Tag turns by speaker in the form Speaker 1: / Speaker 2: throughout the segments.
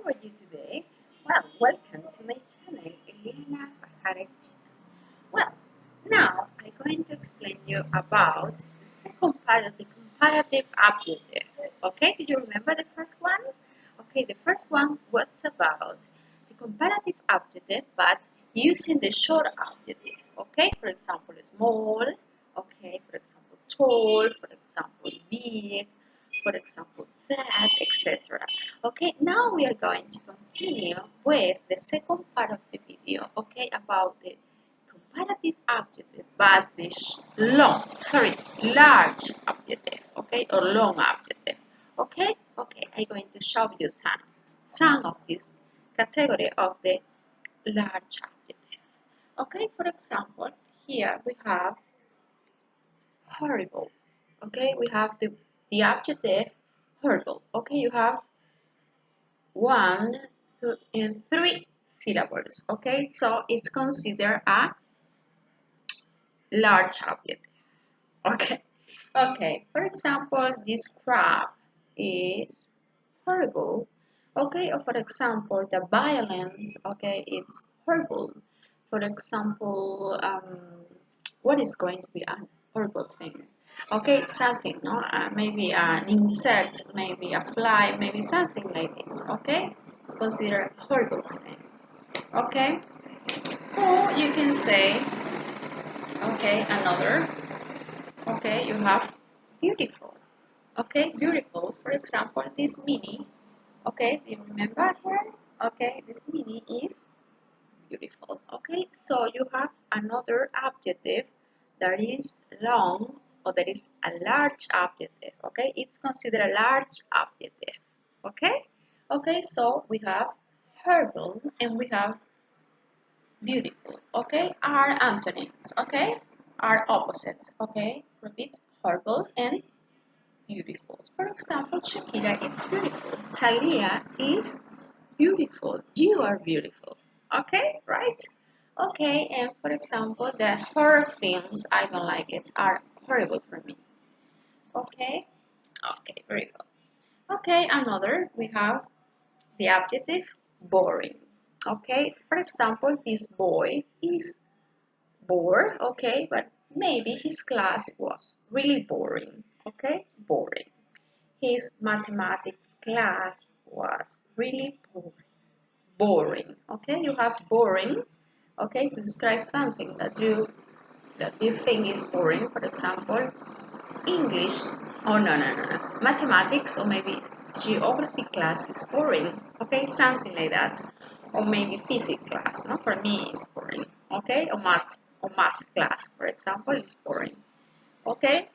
Speaker 1: are you today? Well, welcome to my channel, Elena Bajarek channel. Well, now I'm going to explain you about the second part of the comparative adjective. Okay, do you remember the first one? Okay, the first one was about the comparative adjective, but using the short adjective. Okay, for example, small. Okay, for example, tall. For example, big. For example, fat, etc. Okay, now we are going to continue with the second part of the video. Okay, about the comparative adjective, but the large adjective, okay, or long adjective, okay. I'm going to show you some of this category of the large adjective. Okay, for example, here we have horrible. Okay, we have the adjective horrible. Okay, you have one, two, and three syllables. Okay, so it's considered a large adjective. Okay, for example, this crab is horrible. Okay, or for example, the violence, okay, it's horrible. For example, what is going to be a horrible thing? Okay, something, no? Maybe an insect, maybe a fly, maybe something like this, okay? It's considered a horrible thing, okay? Or you can say, okay, another. Okay, you have beautiful. Okay, beautiful. For example, this mini. Okay, do you remember here? Okay, this mini is beautiful. Okay, so you have another adjective that is long or that is a large adjective. Okay, it's considered a large adjective. Okay, so we have horrible and we have beautiful. Okay, are antonyms. Okay, are opposites. Okay, repeat, horrible and beautiful. For example, Shakira is beautiful. Thalia is beautiful. You are beautiful. Okay, right? Okay, and for example, the horror films, I don't like it, are horrible for me. Okay, very good. Okay, another, we have the adjective boring. Okay, for example, this boy is bored, okay, but maybe his class was really boring. Okay, boring. His mathematics class was really boring. Okay, you have boring. Okay, to describe something that you think is boring. For example, English. Oh no. Mathematics or maybe geography class is boring. Okay, something like that. Or maybe physics class. No, for me it's boring. Okay, or math class, for example, is boring. Okay.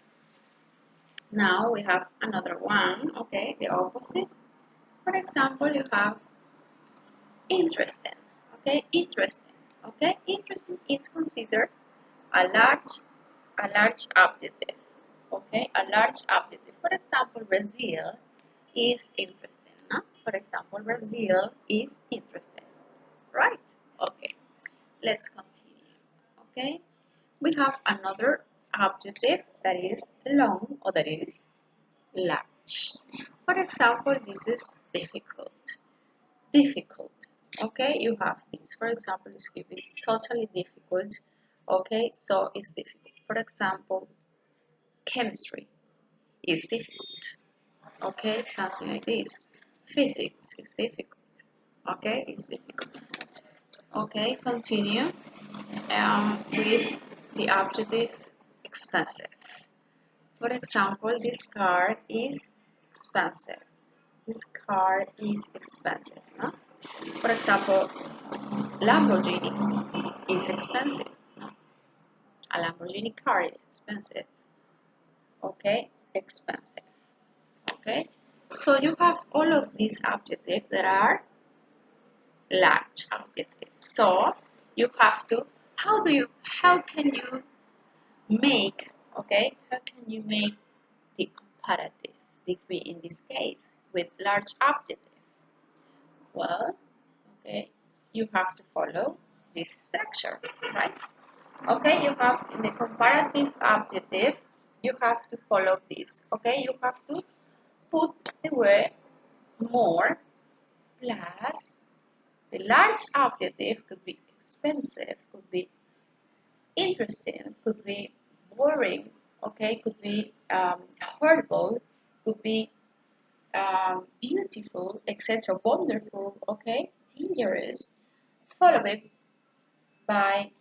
Speaker 1: Now we have another one. Okay, the opposite. For example, you have interesting. Okay, interesting. Okay, interesting is considered a large adjective. Okay, a large adjective. For example, Brazil is interesting. No? For example, Brazil is interesting. Right? Okay, let's continue. Okay, we have another adjective that is long or that is large. For example, this is difficult. Difficult. Okay, you have this. For example, this cube is totally difficult. Okay, so it's difficult. For example, chemistry is difficult. Okay, something like this. Physics is difficult. Okay, it's difficult. Okay, continue with the adjective expensive. For example, this car is expensive. This car is expensive. No? For example, Lamborghini is expensive. No? A Lamborghini car is expensive. Okay, expensive. Okay, so you have all of these adjectives that are large adjectives. So you have to, how can you make, okay, how can you make the comparative degree in this case with large adjectives? Well, okay, you have to follow this structure, right? Okay, you have in the comparative adjective, you have to follow this. Okay, you have to put the word more plus the large adjective could be expensive, could be interesting, could be boring, okay, could be horrible, could be beautiful, etc., wonderful, okay, dangerous, followed by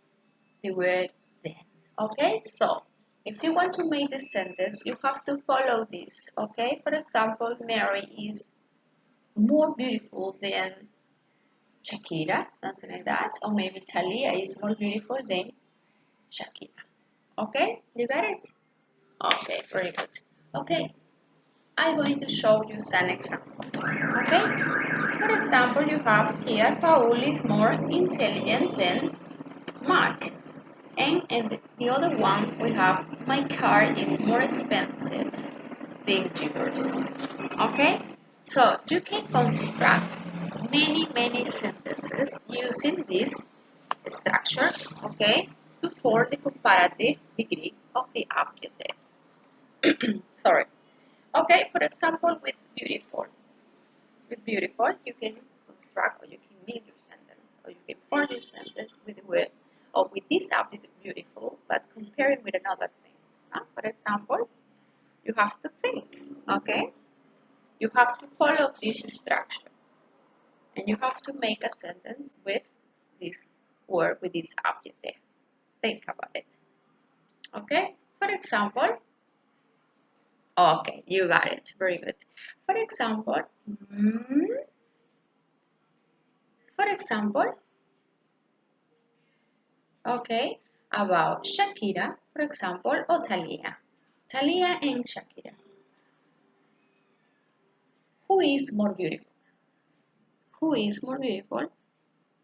Speaker 1: the word then. Okay, so if you want to make this sentence, you have to follow this. Okay, for example, Mary is more beautiful than Shakira, something like that, or maybe Thalia is more beautiful than Shakira. Okay, you got it? Okay, very good. Okay, I'm going to show you some examples. Okay, for example, you have here Paul is more intelligent than Mark. And in the other one, we have my car is more expensive than yours. Okay? So you can construct many sentences using this structure, okay, to form the comparative degree of the adjective. Sorry. Okay, for example, with beautiful. With beautiful, you can construct or you can build your sentence or you can form your sentence with the word or with this adjective beautiful, but compare it with another things. For example, you have to think, okay? You have to follow this structure and you have to make a sentence with this word, with this adjective. Think about it, okay? For example, okay, you got it, very good. For example, for example, okay, about Shakira, for example, or Thalia. Thalia and Shakira. Who is more beautiful? Who is more beautiful?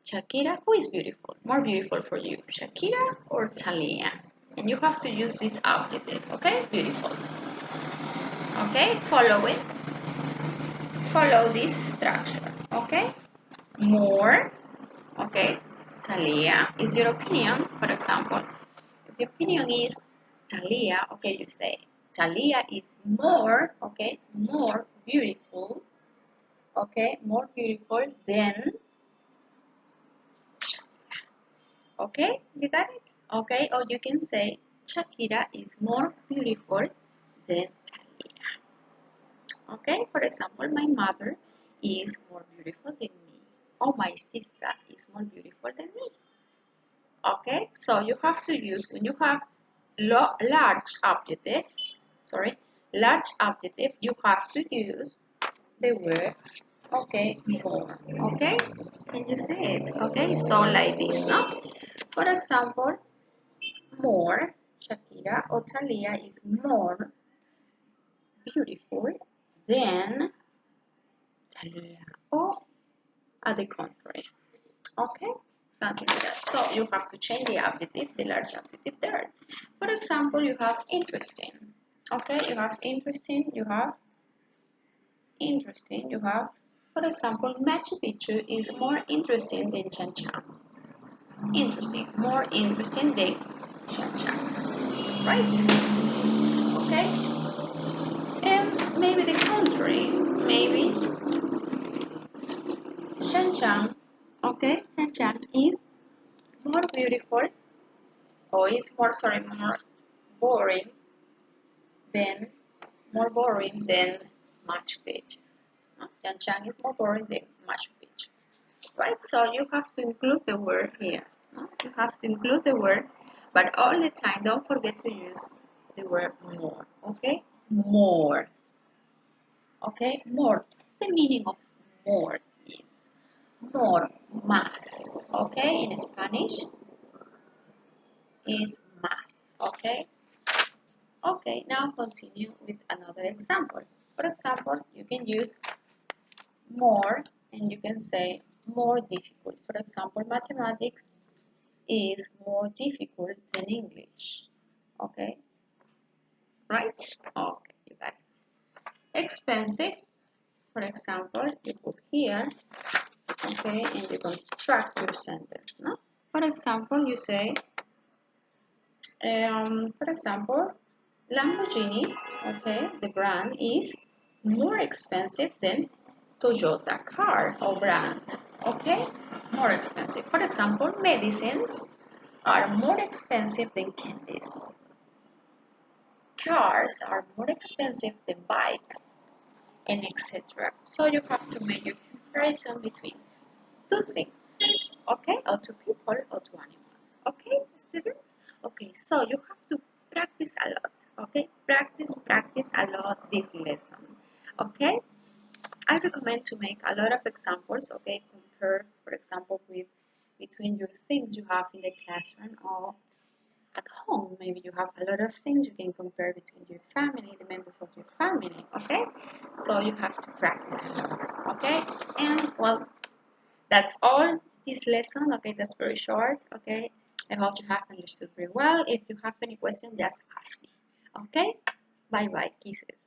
Speaker 1: Shakira, who is beautiful? More beautiful for you, Shakira or Thalia? And you have to use this adjective, okay? Beautiful. Okay, follow it. Follow this structure, okay? More, okay? Thalia is your opinion, for example. If your opinion is Thalia, okay, you say Thalia is more, okay, more beautiful, okay, more beautiful than Shakira. Okay, you got it? Okay, or you can say Shakira is more beautiful than Thalia. Okay, for example, my mother is more beautiful than me. Or my sister is more beautiful than me. Okay, so you have to use when you have large adjective, sorry, large adjective, you have to use the word, okay, more. Okay, can you see it? Okay, so like this, no? For example, more, Shakira or Thalia is more beautiful than Thalia, or at the contrary. Okay, something like that. So you have to change the adjective, the large adjective there. For example, you have interesting. Okay, you have interesting, you have interesting, you have, for example, Machu Picchu is more interesting than Chan Chan. Interesting, more interesting than Chan Chan. Right? Okay? And maybe the country, maybe Shan Chan, okay, Shan Chan is more beautiful, or is more, sorry, more boring than, more boring than Machu Picchu. Shan Chan is more boring than Machu Picchu. Right, so you have to include the word here. You have to include the word, but all the time don't forget to use the word more. Okay, more. Okay, more. What's the meaning of more? Is more, más. Okay, in Spanish is más. Okay. Okay, now continue with another example. For example, you can use more and you can say more difficult. For example, mathematics is more difficult than English. Okay, right? Okay, you got it. Expensive, for example, you put here, okay, and you construct your sentence, no? For example, you say, for example, Lamborghini, okay, the brand is more expensive than Toyota car or brand, okay? More expensive. For example, medicines are more expensive than candies. Cars are more expensive than bikes, and etc. So you have to make your comparison between two things, okay? Or two people or two animals, okay, students? Okay, so you have to practice a lot, okay? Practice a lot this lesson, okay? I recommend to make a lot of examples, okay? Compare, for example, with between your things you have in the classroom or at home. Maybe you have a lot of things you can compare between your family, the members of your family, okay? So you have to practice a lot, okay? And well, that's all this lesson, okay? That's very short, okay? I hope you have understood very well. If you have any questions, just ask me, okay? Bye bye, kisses.